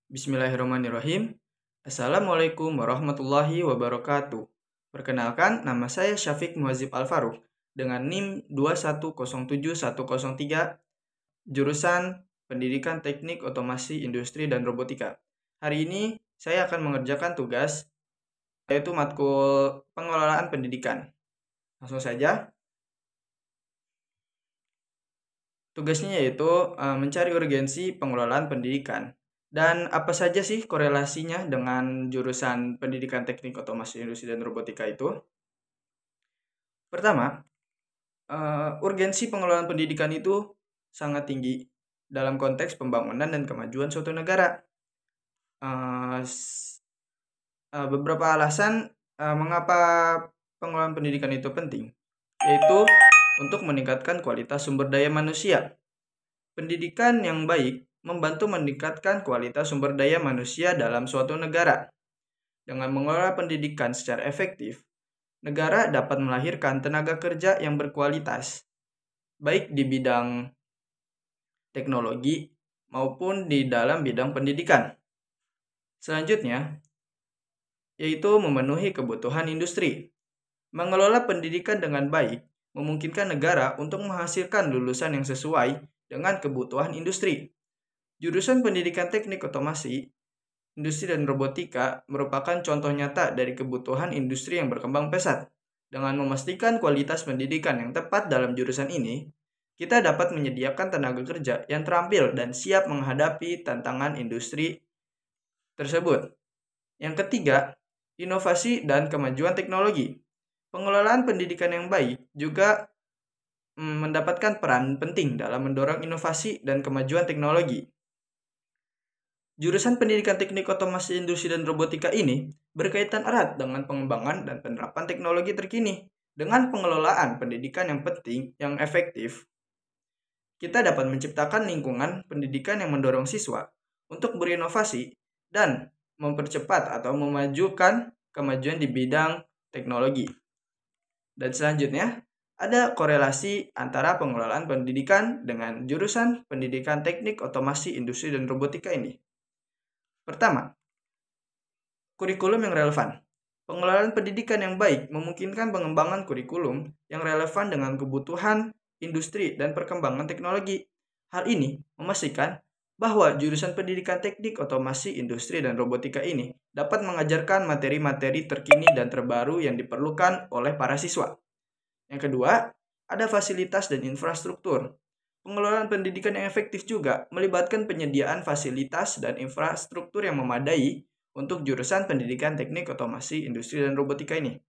Bismillahirrahmanirrahim. Assalamualaikum warahmatullahi wabarakatuh. Perkenalkan, nama saya Syafiq Muhazib Al-Faruq dengan NIM 2107103, jurusan Pendidikan Teknik Otomasi Industri dan Robotika. Hari ini saya akan mengerjakan tugas, yaitu matkul pengelolaan pendidikan. Langsung saja. Tugasnya yaitu mencari urgensi pengelolaan pendidikan. Dan apa saja sih korelasinya dengan jurusan Pendidikan Teknik Otomasi Industri dan Robotika itu? Pertama, urgensi pengelolaan pendidikan itu sangat tinggi dalam konteks pembangunan dan kemajuan suatu negara. Beberapa alasan mengapa pengelolaan pendidikan itu penting, yaitu untuk meningkatkan kualitas sumber daya manusia. Pendidikan yang baik membantu meningkatkan kualitas sumber daya manusia dalam suatu negara. Dengan mengelola pendidikan secara efektif, negara dapat melahirkan tenaga kerja yang berkualitas, baik di bidang teknologi maupun di dalam bidang pendidikan. Selanjutnya, yaitu memenuhi kebutuhan industri. Mengelola pendidikan dengan baik memungkinkan negara untuk menghasilkan lulusan yang sesuai dengan kebutuhan industri. Jurusan Pendidikan Teknik Otomasi, Industri dan Robotika merupakan contoh nyata dari kebutuhan industri yang berkembang pesat. Dengan memastikan kualitas pendidikan yang tepat dalam jurusan ini, kita dapat menyediakan tenaga kerja yang terampil dan siap menghadapi tantangan industri tersebut. Yang ketiga, inovasi dan kemajuan teknologi. Pengelolaan pendidikan yang baik juga mendapatkan peran penting dalam mendorong inovasi dan kemajuan teknologi. Jurusan Pendidikan Teknik Otomasi Industri dan Robotika ini berkaitan erat dengan pengembangan dan penerapan teknologi terkini. Dengan pengelolaan pendidikan yang penting, yang efektif, kita dapat menciptakan lingkungan pendidikan yang mendorong siswa untuk berinovasi dan mempercepat atau memajukan kemajuan di bidang teknologi. Dan selanjutnya, ada korelasi antara pengelolaan pendidikan dengan jurusan Pendidikan Teknik Otomasi Industri dan Robotika ini. Pertama, kurikulum yang relevan. Pengelolaan pendidikan yang baik memungkinkan pengembangan kurikulum yang relevan dengan kebutuhan industri dan perkembangan teknologi. Hal ini memastikan bahwa jurusan Pendidikan Teknik Otomasi Industri dan Robotika ini dapat mengajarkan materi-materi terkini dan terbaru yang diperlukan oleh para siswa. Yang kedua, ada fasilitas dan infrastruktur. Pengelolaan pendidikan yang efektif juga melibatkan penyediaan fasilitas dan infrastruktur yang memadai untuk jurusan Pendidikan Teknik Otomasi Industri dan Robotika ini.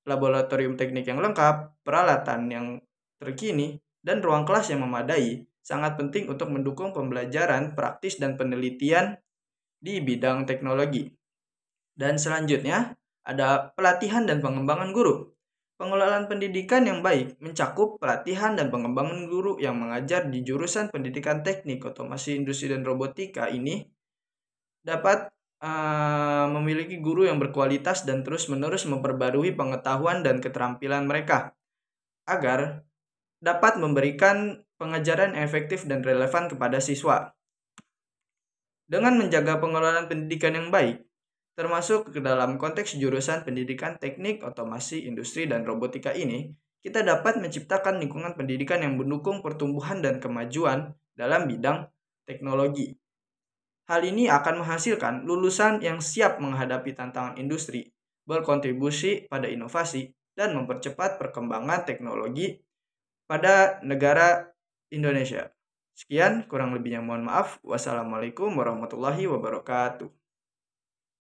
Laboratorium teknik yang lengkap, peralatan yang terkini, dan ruang kelas yang memadai sangat penting untuk mendukung pembelajaran praktis dan penelitian di bidang teknologi. Dan selanjutnya, ada pelatihan dan pengembangan guru. Pengelolaan pendidikan yang baik mencakup pelatihan dan pengembangan guru yang mengajar di jurusan Pendidikan Teknik Otomasi Industri dan Robotika ini dapat memiliki guru yang berkualitas dan terus-menerus memperbarui pengetahuan dan keterampilan mereka agar dapat memberikan pengajaran yang efektif dan relevan kepada siswa. Dengan menjaga pengelolaan pendidikan yang baik, termasuk ke dalam konteks jurusan Pendidikan Teknik Otomasi Industri dan Robotika ini, kita dapat menciptakan lingkungan pendidikan yang mendukung pertumbuhan dan kemajuan dalam bidang teknologi. Hal ini akan menghasilkan lulusan yang siap menghadapi tantangan industri, berkontribusi pada inovasi, dan mempercepat perkembangan teknologi pada negara Indonesia. Sekian, kurang lebihnya mohon maaf. Wassalamualaikum warahmatullahi wabarakatuh.